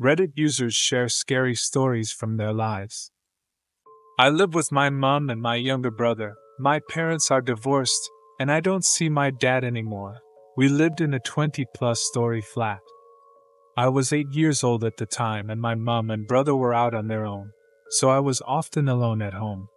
Reddit users share scary stories from their lives. I live with my mom and my younger brother. My parents are divorced, and I don't see my dad anymore. We lived in a 20-plus story flat. I was 8 years old at the time, and my mom and brother were out on their own, so I was often alone at home.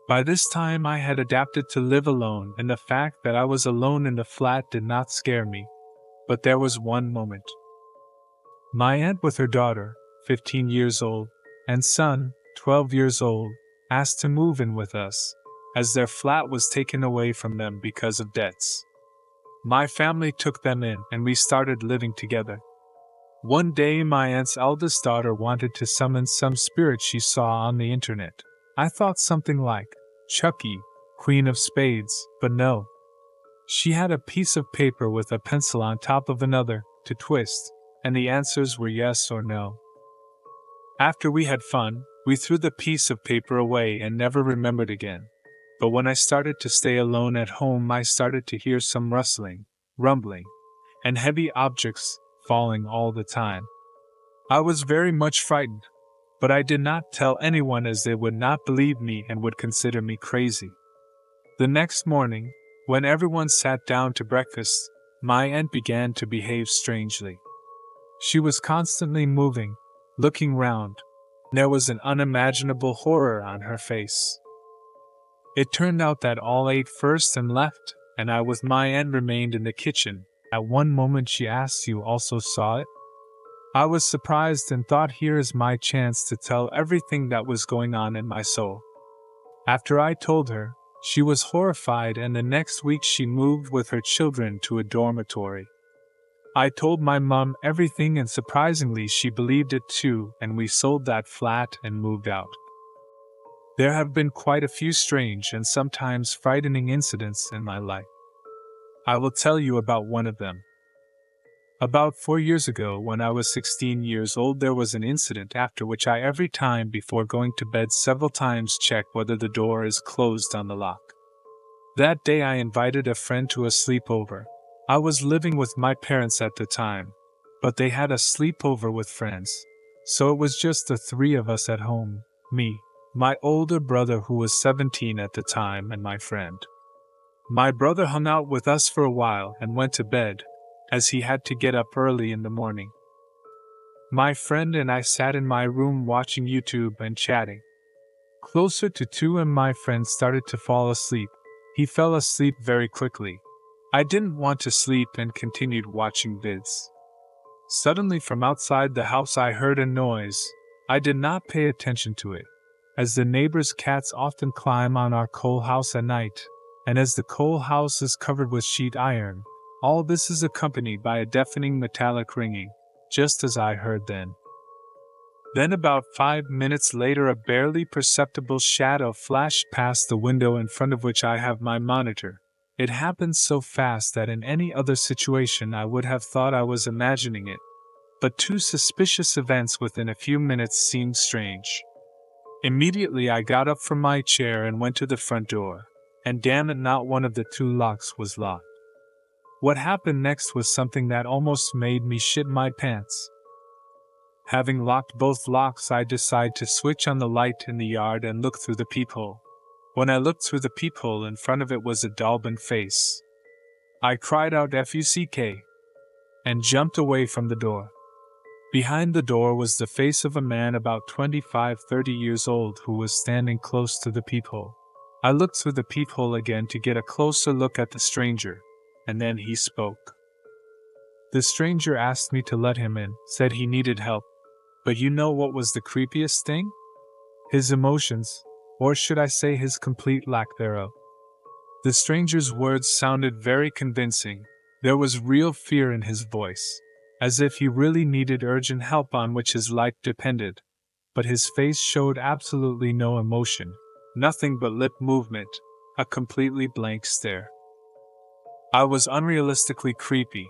By this time, I had adapted to live alone, and the fact that I was alone in the flat did not scare me. But there was one moment. My aunt, with her daughter, 15 years old, and son, 12 years old, asked to move in with us, as their flat was taken away from them because of debts. My family took them in, and we started living together. One day, my aunt's eldest daughter wanted to summon some spirit she saw on the internet. I thought something like Chucky, Queen of Spades, but no. She had a piece of paper with a pencil on top of another to twist, and the answers were yes or no. After we had fun, we threw the piece of paper away and never remembered again. But when I started to stay alone at home, I started to hear some rustling, rumbling, and heavy objects falling all the time. I was very much frightened, but I did not tell anyone as they would not believe me and would consider me crazy. The next morning, when everyone sat down to breakfast, my aunt began to behave strangely. She was constantly moving, looking round. There was an unimaginable horror on her face. It turned out that all ate first and left, and I with my aunt remained in the kitchen. At one moment she asked, "You also saw it?" I was surprised and thought, here is my chance to tell everything that was going on in my soul. After I told her, she was horrified, and the next week she moved with her children to a dormitory. I told my mom everything, and surprisingly she believed it too, and we sold that flat and moved out. There have been quite a few strange and sometimes frightening incidents in my life. I will tell you about one of them. About 4 years ago, when I was 16 years old, there was an incident after which I every time before going to bed several times check whether the door is closed on the lock. That day I invited a friend to a sleepover. I was living with my parents at the time, but they had a sleepover with friends, so it was just the three of us at home, me, my older brother who was 17 at the time, and my friend. My brother hung out with us for a while and went to bed, as he had to get up early in the morning. My friend and I sat in my room watching YouTube and chatting. Closer to 2 and my friend started to fall asleep. He fell asleep very quickly. I didn't want to sleep and continued watching vids. Suddenly from outside the house I heard a noise. I did not pay attention to it, as the neighbors' cats often climb on our coal house at night, and as the coal house is covered with sheet iron, all this is accompanied by a deafening metallic ringing, just as I heard then. Then about 5 minutes later a barely perceptible shadow flashed past the window in front of which I have my monitor. It happened so fast that in any other situation I would have thought I was imagining it, but 2 suspicious events within a few minutes seemed strange. Immediately I got up from my chair and went to the front door, and damn it, not one of the 2 locks was locked. What happened next was something that almost made me shit my pants. Having locked both locks, I decided to switch on the light in the yard and look through the peephole. When I looked through the peephole, in front of it was a Dalban face. I cried out "Fuck!" and jumped away from the door. Behind the door was the face of a man about 25-30 years old who was standing close to the peephole. I looked through the peephole again to get a closer look at the stranger, and then he spoke. The stranger asked me to let him in, said he needed help. But you know what was the creepiest thing? His emotions, or should I say his complete lack thereof. The stranger's words sounded very convincing. There was real fear in his voice, as if he really needed urgent help on which his life depended. But his face showed absolutely no emotion, nothing but lip movement, a completely blank stare. I was unrealistically creepy.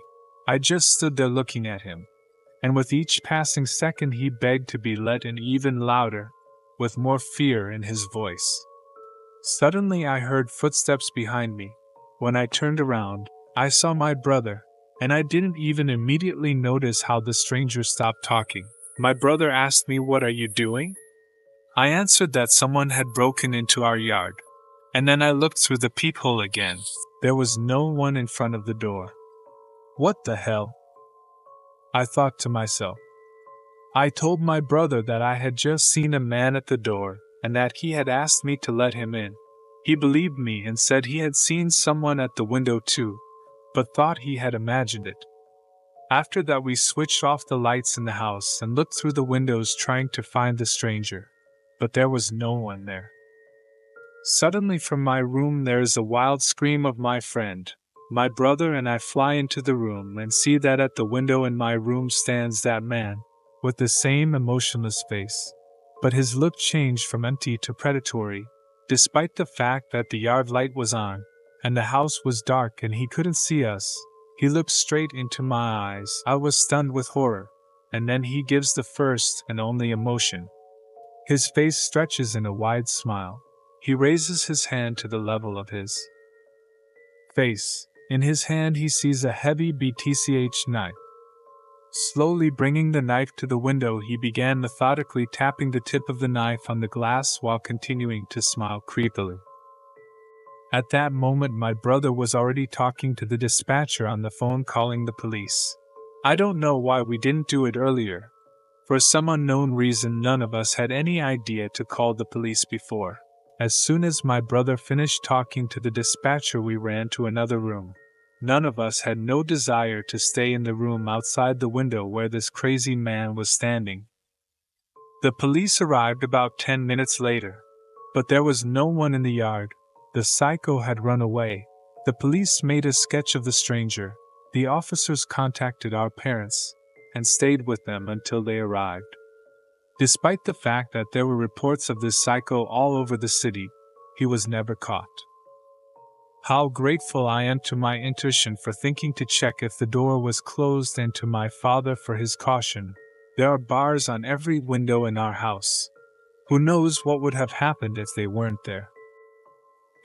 I just stood there looking at him, and with each passing second he begged to be let in even louder, with more fear in his voice. Suddenly I heard footsteps behind me. When I turned around, I saw my brother, and I didn't even immediately notice how the stranger stopped talking. My brother asked me, "What are you doing?" I answered that someone had broken into our yard. And then I looked through the peephole again. There was no one in front of the door. What the hell? I thought to myself. I told my brother that I had just seen a man at the door, and that he had asked me to let him in. He believed me and said he had seen someone at the window too, but thought he had imagined it. After that, we switched off the lights in the house and looked through the windows trying to find the stranger, but there was no one there. Suddenly from my room there is a wild scream of my friend, my brother, and I fly into the room and see that at the window in my room stands that man, with the same emotionless face. But his look changed from empty to predatory, despite the fact that the yard light was on, and the house was dark and he couldn't see us. He looked straight into my eyes. I was stunned with horror, and then he gives the first and only emotion. His face stretches in a wide smile. He raises his hand to the level of his face. In his hand he sees a heavy BTCH knife. Slowly bringing the knife to the window, he began methodically tapping the tip of the knife on the glass while continuing to smile creepily. At that moment my brother was already talking to the dispatcher on the phone, calling the police. I don't know why we didn't do it earlier. For some unknown reason, none of us had any idea to call the police before. As soon as my brother finished talking to the dispatcher, we ran to another room. None of us had no desire to stay in the room outside the window where this crazy man was standing. The police arrived about 10 minutes later, but there was no one in the yard. The psycho had run away. The police made a sketch of the stranger. The officers contacted our parents and stayed with them until they arrived. Despite the fact that there were reports of this psycho all over the city, he was never caught. How grateful I am to my intuition for thinking to check if the door was closed, and to my father for his caution. There are bars on every window in our house. Who knows what would have happened if they weren't there?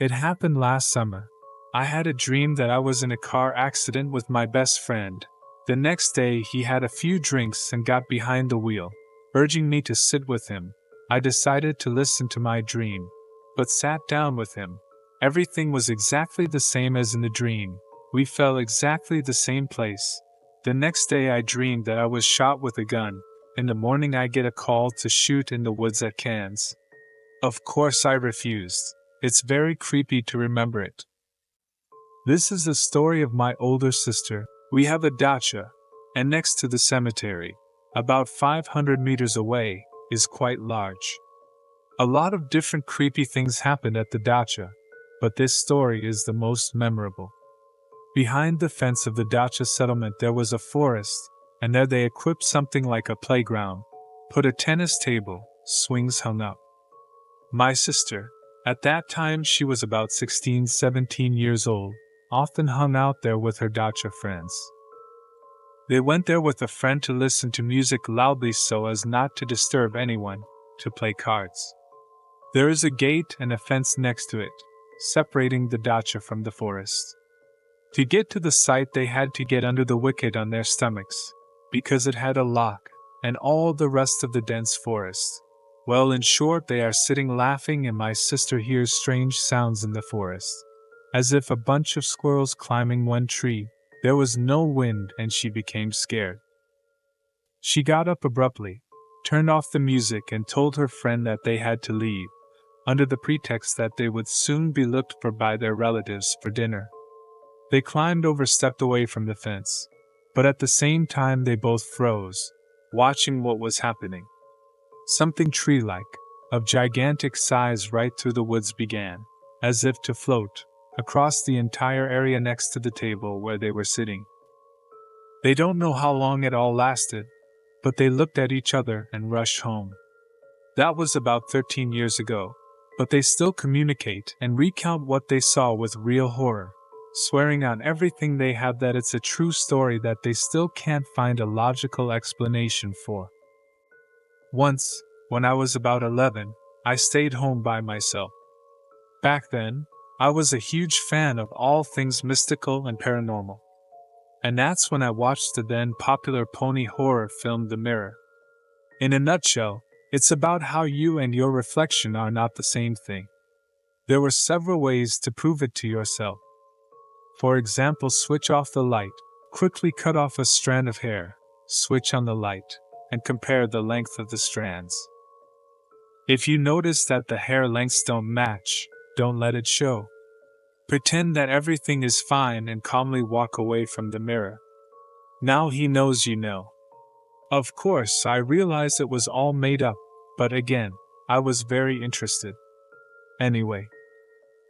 It happened last summer. I had a dream that I was in a car accident with my best friend. The next day he had a few drinks and got behind the wheel, urging me to sit with him. I decided to listen to my dream, but sat down with him. Everything was exactly the same as in the dream. We fell exactly the same place. The next day I dreamed that I was shot with a gun. In the morning I get a call to shoot in the woods at Cannes. Of course I refused. It's very creepy to remember it. This is the story of my older sister. We have a dacha, and next to the cemetery, about 500 meters away, is quite large. A lot of different creepy things happened at the dacha, but this story is the most memorable. Behind the fence of the dacha settlement there was a forest, and there they equipped something like a playground, put a tennis table, swings hung up. My sister, at that time she was about 16-17 years old, often hung out there with her dacha friends. They went there with a friend to listen to music loudly so as not to disturb anyone, to play cards. There is a gate and a fence next to it, separating the dacha from the forest. To get to the site they had to get under the wicket on their stomachs, because it had a lock, and all the rest of the dense forest. Well, in short, they are sitting laughing and my sister hears strange sounds in the forest, as if a bunch of squirrels climbing one tree. There was no wind and she became scared. She got up abruptly, turned off the music and told her friend that they had to leave, under the pretext that they would soon be looked for by their relatives for dinner. They climbed over, stepped away from the fence, but at the same time they both froze, watching what was happening. Something tree-like, of gigantic size right through the woods began, as if to float, across the entire area next to the table where they were sitting. They don't know how long it all lasted, but they looked at each other and rushed home. That was about 13 years ago, but they still communicate and recount what they saw with real horror, swearing on everything they have that it's a true story that they still can't find a logical explanation for. Once, when I was about 11, I stayed home by myself. Back then, I was a huge fan of all things mystical and paranormal. And that's when I watched the then popular pony horror film The Mirror. In a nutshell, it's about how you and your reflection are not the same thing. There were several ways to prove it to yourself. For example, switch off the light, quickly cut off a strand of hair, switch on the light, and compare the length of the strands. If you notice that the hair lengths don't match, don't let it show. Pretend that everything is fine and calmly walk away from the mirror. Now he knows you know. Of course, I realized it was all made up, but again, I was very interested. Anyway,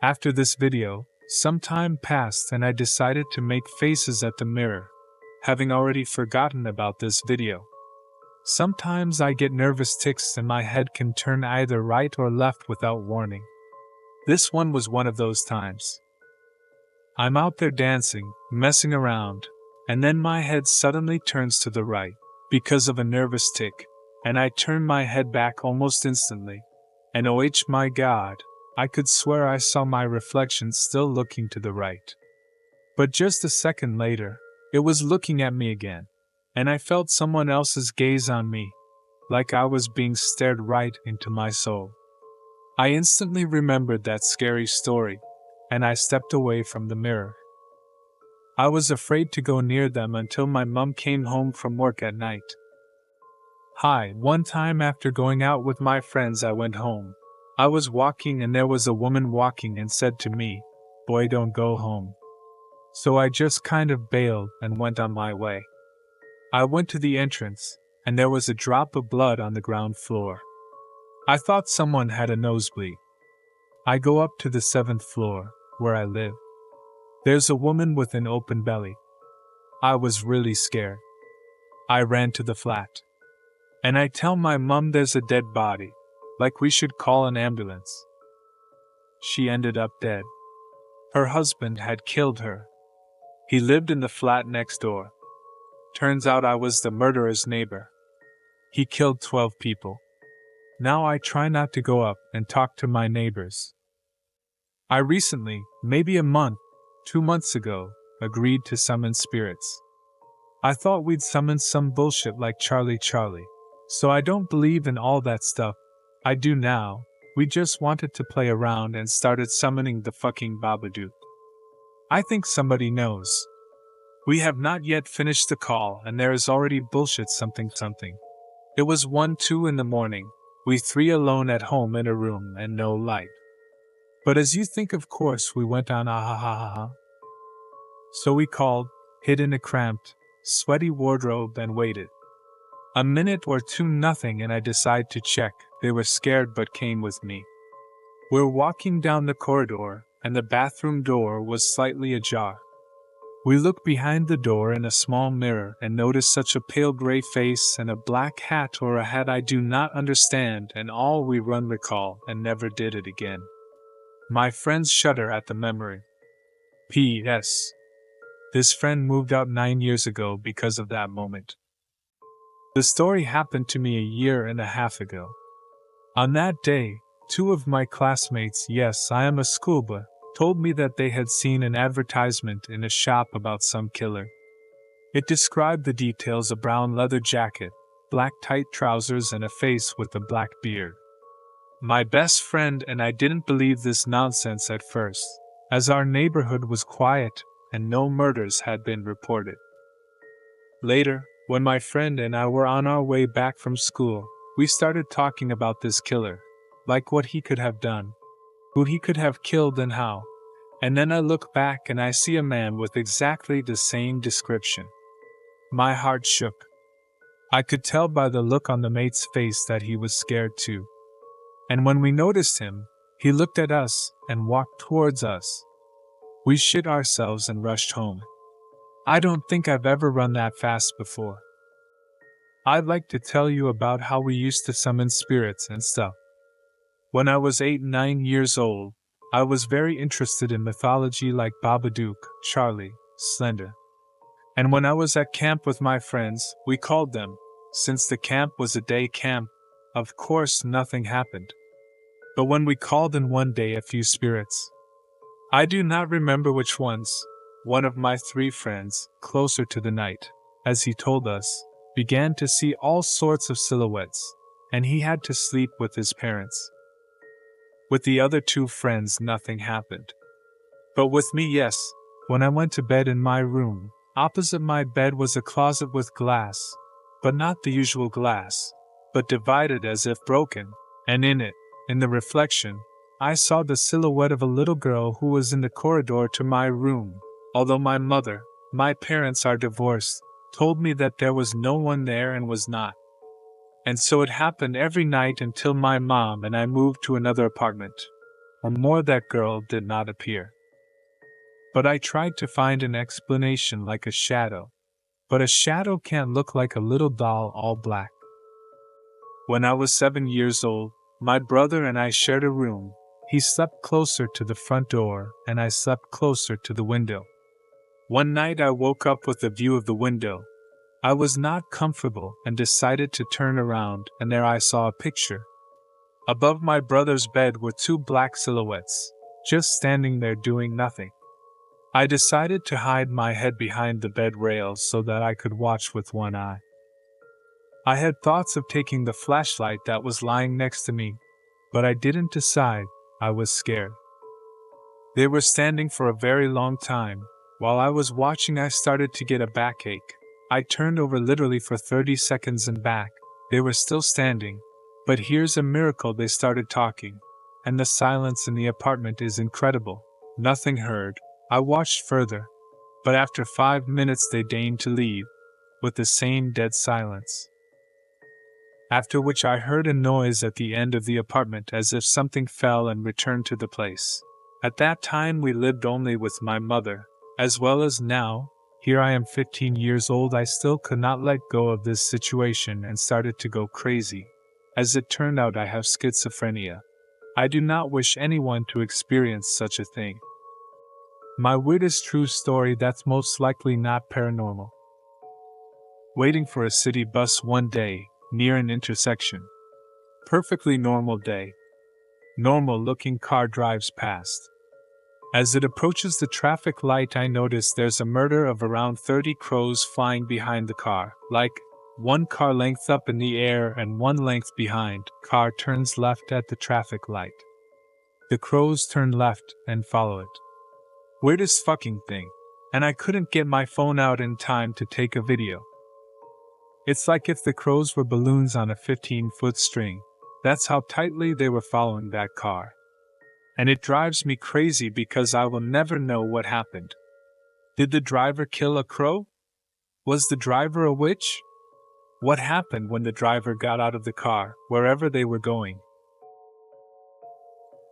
after this video, some time passed and I decided to make faces at the mirror, having already forgotten about this video. Sometimes I get nervous tics and my head can turn either right or left without warning. This one was one of those times. I'm out there dancing, messing around, and then my head suddenly turns to the right, because of a nervous tic, and I turn my head back almost instantly. And oh my god, I could swear I saw my reflection still looking to the right. But just a second later, it was looking at me again, and I felt someone else's gaze on me, like I was being stared right into my soul. I instantly remembered that scary story, and I stepped away from the mirror. I was afraid to go near them until my mom came home from work at night. One time after going out with my friends, I went home. I was walking and there was a woman walking and said to me, "Boy, don't go home." So I just kind of bailed and went on my way. I went to the entrance, and there was a drop of blood on the ground floor. I thought someone had a nosebleed. I go up to the 7th floor, where I live. There's a woman with an open belly. I was really scared. I ran to the flat. And I tell my mom there's a dead body, like we should call an ambulance. She ended up dead. Her husband had killed her. He lived in the flat next door. Turns out I was the murderer's neighbor. He killed 12 people. Now I try not to go up and talk to my neighbors. I recently, maybe a month, 2 months ago, agreed to summon spirits. I thought we'd summon some bullshit like Charlie, so I don't believe in all that stuff. I do now. We just wanted to play around and started summoning the fucking Babadook. I think somebody knows. We have not yet finished the call and there is already bullshit something. It was 1-2 in the morning, we 3 alone at home in a room and no light. But as you think, of course we went on ah. So we called, hid in a cramped, sweaty wardrobe and waited. A minute or two nothing and I decide to check. They were scared but came with me. We're walking down the corridor and the bathroom door was slightly ajar. We look behind the door in a small mirror and notice such a pale gray face and a black hat or a hat I do not understand, and all we recall and never did it again. My friends shudder at the memory. P.S. This friend moved out 9 years ago because of that moment. The story happened to me a year and a half ago. On that day, 2 of my classmates, yes, I am a schoolboy, told me that they had seen an advertisement in a shop about some killer. It described the details: a brown leather jacket, black tight trousers, and a face with a black beard. My best friend and I didn't believe this nonsense at first, as our neighborhood was quiet and no murders had been reported. Later, when my friend and I were on our way back from school, we started talking about this killer, like what he could have done, who he could have killed and how. And then I look back and I see a man with exactly the same description. My heart shook. I could tell by the look on the mate's face that he was scared too. And when we noticed him, he looked at us and walked towards us. We shit ourselves and rushed home. I don't think I've ever run that fast before. I'd like to tell you about how we used to summon spirits and stuff. When I was 8-9 years old, I was very interested in mythology like Babadook, Charlie, Slender. And when I was at camp with my friends, we called them. Since the camp was a day camp, of course nothing happened. But when we called in one day a few spirits, I do not remember which ones, one of my 3 friends, closer to the night, as he told us, began to see all sorts of silhouettes, and he had to sleep with his parents. With the other two friends, nothing happened. But with me, yes. When I went to bed in my room, opposite my bed was a closet with glass, but not the usual glass, but divided as if broken, and in it, in the reflection, I saw the silhouette of a little girl who was in the corridor to my room, although my parents are divorced, told me that there was no one there and was not. And so it happened every night until my mom and I moved to another apartment. Or more, that girl did not appear. But I tried to find an explanation like a shadow. But a shadow can't look like a little doll all black. When I was 7 years old, my brother and I shared a room. He slept closer to the front door, and I slept closer to the window. One night I woke up with a view of the window. I was not comfortable and decided to turn around, and there I saw a picture. Above my brother's bed were two black silhouettes, just standing there doing nothing. I decided to hide my head behind the bed rails so that I could watch with one eye. I had thoughts of taking the flashlight that was lying next to me, but I didn't decide. I was scared. They were standing for a very long time. While I was watching, I started to get a backache. I turned over literally for 30 seconds and back. They were still standing. But here's a miracle: they started talking. And the silence in the apartment is incredible. Nothing heard. I watched further. But after 5 minutes they deigned to leave, with the same dead silence. After which I heard a noise at the end of the apartment as if something fell and returned to the place. At that time we lived only with my mother, as well as now. Here I am 15 years old, I still could not let go of this situation and started to go crazy. As it turned out, I have schizophrenia. I do not wish anyone to experience such a thing. My weirdest true story that's most likely not paranormal. Waiting for a city bus one day, near an intersection. Perfectly normal day. Normal looking car drives past. As it approaches the traffic light, I notice there's a murder of around 30 crows flying behind the car, like one car length up in the air and one length behind. Car turns left at the traffic light. The crows turn left and follow it. Weirdest fucking thing. And I couldn't get my phone out in time to take a video. It's like if the crows were balloons on a 15-foot string. That's how tightly they were following that car. And it drives me crazy because I will never know what happened. Did the driver kill a crow? Was the driver a witch? What happened when the driver got out of the car, wherever they were going?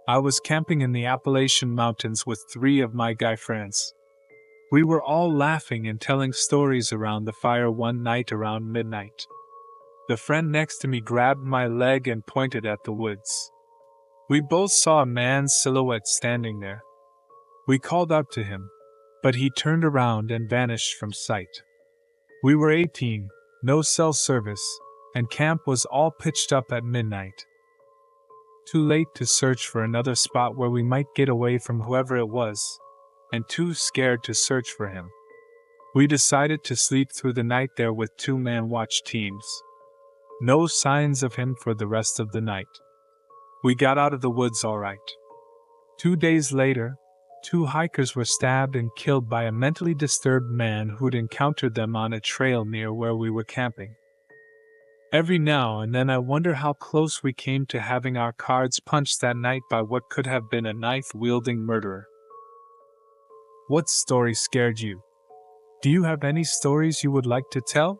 I was camping in the Appalachian Mountains with 3 of my guy friends. We were all laughing and telling stories around the fire one night around midnight. The friend next to me grabbed my leg and pointed at the woods. We both saw a man's silhouette standing there. We called out to him, but he turned around and vanished from sight. We were 18, no cell service, and camp was all pitched up at midnight. Too late to search for another spot where we might get away from whoever it was, and too scared to search for him. We decided to sleep through the night there with 2-man watch teams. No signs of him for the rest of the night. We got out of the woods all right. 2 days later, 2 hikers were stabbed and killed by a mentally disturbed man who'd encountered them on a trail near where we were camping. Every now and then I wonder how close we came to having our cards punched that night by what could have been a knife-wielding murderer. What story scared you? Do you have any stories you would like to tell?